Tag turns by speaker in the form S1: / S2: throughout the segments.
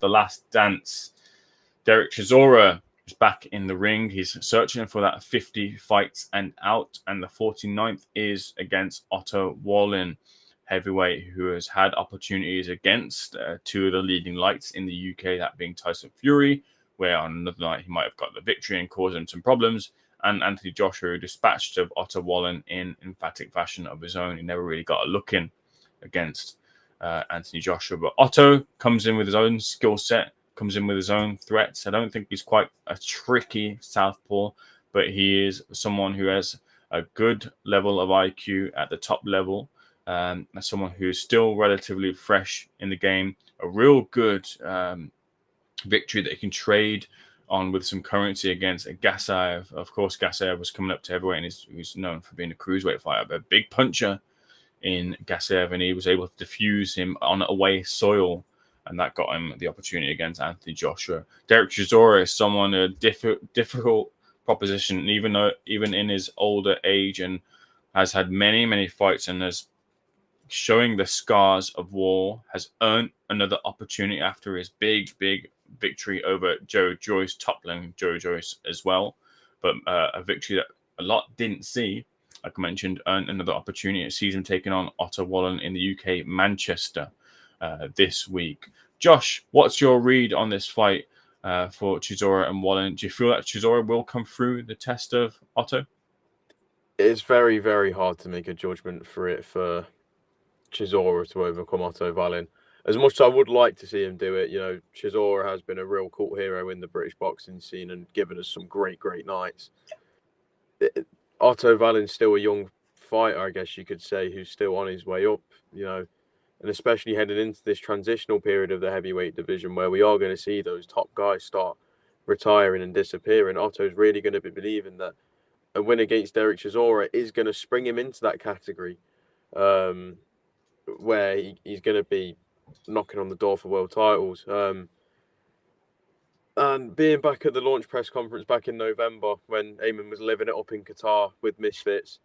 S1: The Last Dance. Derek Chisora is back in the ring. He's searching for that 50 fights and out, and the 49th is against Otto Wallin, heavyweight, who has had opportunities against two of the leading lights in the UK, that being Tyson Fury, where on another night he might have got the victory and caused him some problems, and Anthony Joshua, who dispatched of Otto Wallin in emphatic fashion of his own. He never really got a look in against Anthony Joshua. But Otto comes in with his own skill set, comes in with his own threats. I don't think he's quite a tricky southpaw, but he is someone who has a good level of IQ at the top level, as someone who's still relatively fresh in the game, a real good victory that he can trade on with some currency against Gasayev. Of course, Gasayev was coming up to heavyweight, and he's known for being a cruiserweight fighter, but a big puncher in Gasayev, and he was able to diffuse him on away soil, and that got him the opportunity against Anthony Joshua. Derek Chisora is someone a difficult proposition, even in his older age, and has had many fights, and is showing the scars of war, has earned another opportunity after his big victory over Joe Joyce, toppling Joe Joyce as well, but a victory that a lot didn't see. Like I mentioned, earned another opportunity. Sees him taking on Otto Wallin in the UK, Manchester, this week. Josh, what's your read on this fight for Chisora and Wallin? Do you feel that Chisora will come through the test of Otto?
S2: It's very hard to make a judgment for Chisora to overcome Otto Wallin. As much as I would like to see him do it, Chisora has been a real cult hero in the British boxing scene and given us some great nights. Otto Wallin's still a young fighter, I guess you could say, who's still on his way up, and especially heading into this transitional period of the heavyweight division where we are going to see those top guys start retiring and disappearing. Otto's really going to be believing that a win against Derek Chisora is going to spring him into that category where he's going to be knocking on the door for world titles. And being back at the launch press conference back in November when Eamon was living it up in Qatar with Misfits,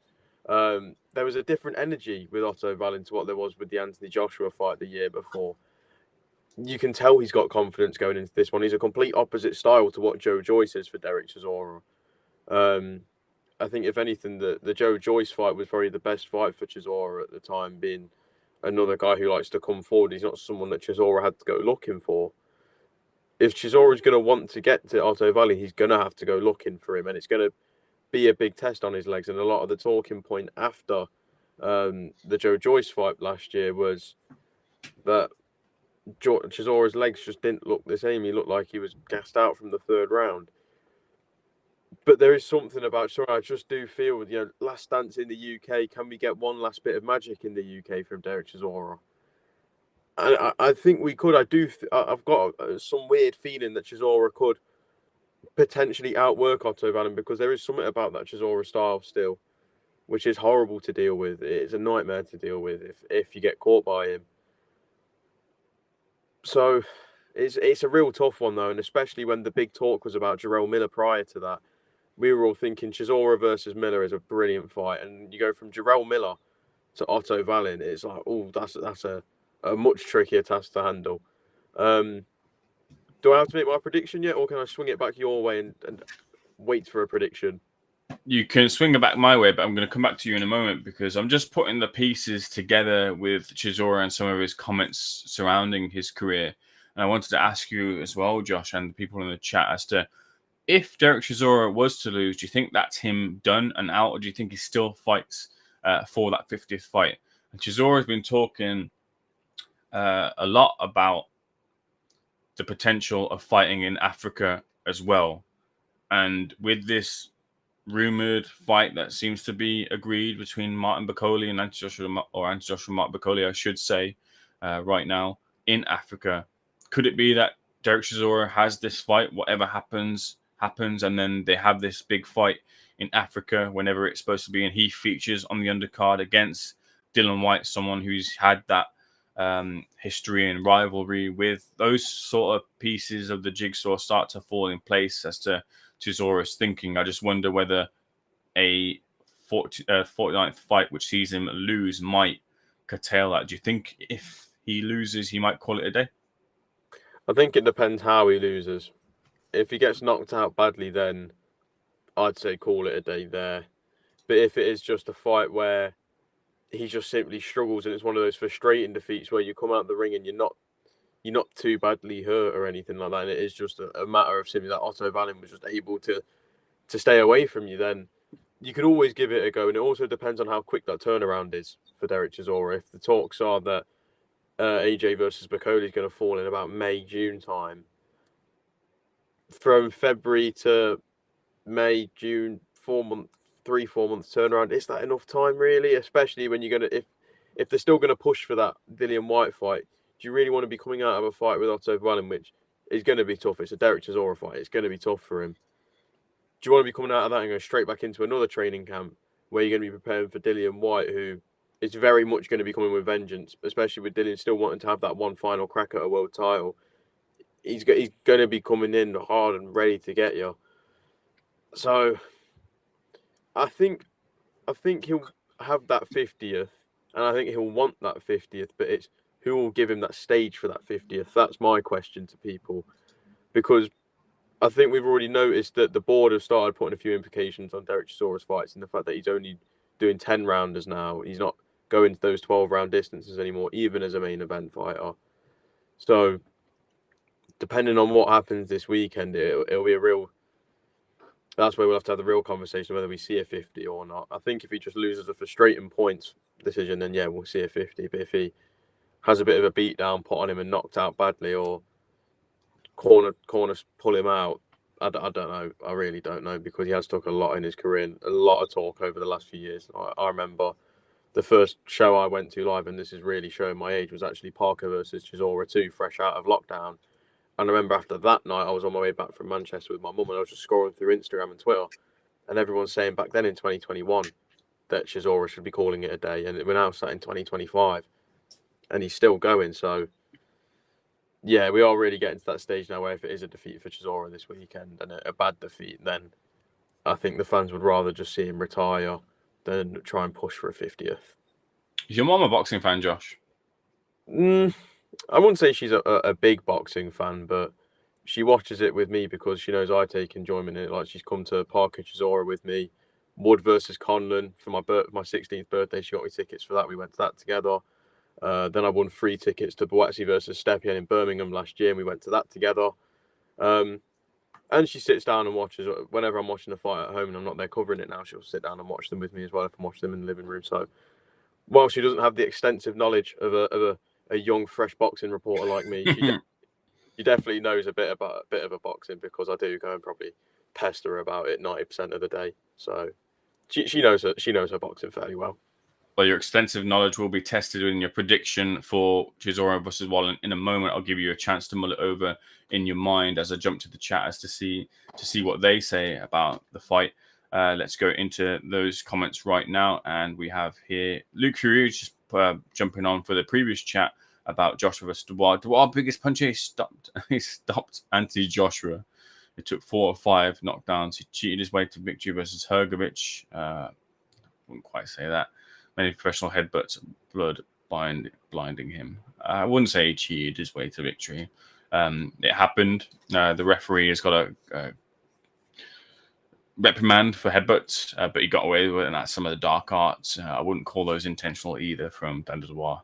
S2: there was a different energy with Otto Wallin to what there was with the Anthony Joshua fight the year before. You can tell he's got confidence going into this one. He's a complete opposite style to what Joe Joyce is for Derek Chisora. I think, if anything, the Joe Joyce fight was probably the best fight for Chisora at the time, being another guy who likes to come forward. He's not someone that Chisora had to go looking for. If Chisora is going to want to get to Otto Wallin, he's going to have to go looking for him, and it's going to be a big test on his legs. And a lot of the talking point after the Joe Joyce fight last year was that Chisora's legs just didn't look the same. He looked like he was gassed out from the third round. But there is something about Chisora. I just do feel, Last Dance in the UK, can we get one last bit of magic in the UK from Derek Chisora? And I think we could. I've got some weird feeling that Chisora could potentially outwork Otto Wallin, because there is something about that Chisora style still, which is horrible to deal with. It's a nightmare to deal with if you get caught by him. So it's a real tough one, though, and especially when the big talk was about Jarrell Miller prior to that. We were all thinking Chisora versus Miller is a brilliant fight, and you go from Jarrell Miller to Otto Wallin, it's like, oh, that's a much trickier task to handle. Do I have to make my prediction yet, or can I swing it back your way and wait for a prediction?
S1: You can swing it back my way, but I'm going to come back to you in a moment, because I'm just putting the pieces together with Chisora and some of his comments surrounding his career. And I wanted to ask you as well, Josh, and the people in the chat, as to, if Derek Chisora was to lose, do you think that's him done and out, or do you think he still fights for that 50th fight? And Chisora has been talking a lot about the potential of fighting in Africa as well. And with this rumored fight that seems to be agreed between Martin Bakole and Anthony Joshua Martin Bakole, I should say, right now in Africa, could it be that Derek Chisora has this fight, whatever happens, and then they have this big fight in Africa whenever it's supposed to be, and he features on the undercard against Dylan White, someone who's had that history and rivalry with? Those sort of pieces of the jigsaw start to fall in place as to Chisora's thinking. I just wonder whether a 49th fight, which sees him lose, might curtail that. Do you think if he loses, he might call it a day?
S2: I think it depends how he loses. If he gets knocked out badly, then I'd say call it a day there. But if it is just a fight where he just simply struggles and it's one of those frustrating defeats where you come out the ring and you're not too badly hurt or anything like that, and it is just a matter of simply that Otto Wallin was just able to stay away from you, then you could always give it a go. And it also depends on how quick that turnaround is for Derek Chisora. If the talks are that AJ versus Bakoli is going to fall in about May, June time, from February to May, June, 4 months, 3-4 months turnaround, is that enough time really? Especially when you're going to, if they're still going to push for that Dillian White fight, do you really want to be coming out of a fight with Otto Wallin, which is going to be tough? It's a Derek Chisora fight. It's going to be tough for him. Do you want to be coming out of that and going straight back into another training camp where you're going to be preparing for Dillian White, who is very much going to be coming with vengeance, especially with Dillian still wanting to have that one final crack at a world title? He's going to be coming in hard and ready to get you. So I think he'll have that 50th, and I think he'll want that 50th, but it's who will give him that stage for that 50th? That's my question to people, because I think we've already noticed that the board have started putting a few implications on Derek Chisora's fights, and the fact that he's only doing 10 rounders now. He's not going to those 12-round distances anymore, even as a main event fighter. So depending on what happens this weekend, it'll be a real... That's where we'll have to have the real conversation whether we see a 50 or not. I think if he just loses a frustrating points decision, then yeah, we'll see a 50. But if he has a bit of a beat down put on him and knocked out badly, or corners pull him out, I don't know. I really don't know, because he has took a lot in his career, and a lot of talk over the last few years. I remember the first show I went to live, and this is really showing my age, was actually Parker versus Chisora 2, fresh out of lockdown. And I remember after that night, I was on my way back from Manchester with my mum, and I was just scrolling through Instagram and Twitter, and everyone's saying back then in 2021 that Chisora should be calling it a day, and we're now sat in 2025, and he's still going. So yeah, we are really getting to that stage now where if it is a defeat for Chisora this weekend, and a bad defeat, then I think the fans would rather just see him retire than try and push for a 50th.
S1: Is your mom a boxing fan, Josh?
S2: I wouldn't say she's a big boxing fan, but she watches it with me because she knows I take enjoyment in it. Like, she's come to Parker Chisora with me. Wood versus Conlon for my 16th birthday. She got me tickets for that. We went to that together. Then I won 3 tickets to Boatsy versus Stepien in Birmingham last year, and we went to that together. And she sits down and watches whenever I'm watching a fight at home and I'm not there covering it now. She'll sit down and watch them with me as well if I'm watching them in the living room. So while she doesn't have the extensive knowledge of a young, fresh boxing reporter like me, she definitely knows a bit of a boxing, because I do go and probably pester her about it 90% of the day. So she knows her boxing fairly well.
S1: Well, your extensive knowledge will be tested in your prediction for Chisora versus Wallin in a moment. I'll give you a chance to mull it over in your mind as I jump to the chat as to see what they say about the fight. Let's go into those comments right now. And we have here Luke Fury just jumping on for the previous chat about Joshua versus Dubois. Dubois' biggest punch, he stopped Anthony Joshua. It took 4 or 5 knockdowns. He cheated his way to victory versus Hrgovic. Wouldn't quite say that. Many professional headbutts, blood blinding him. I wouldn't say he cheated his way to victory. It happened. The referee has got a reprimand for headbutts, but he got away with it, and that's some of the dark arts. I wouldn't call those intentional either from Dubois.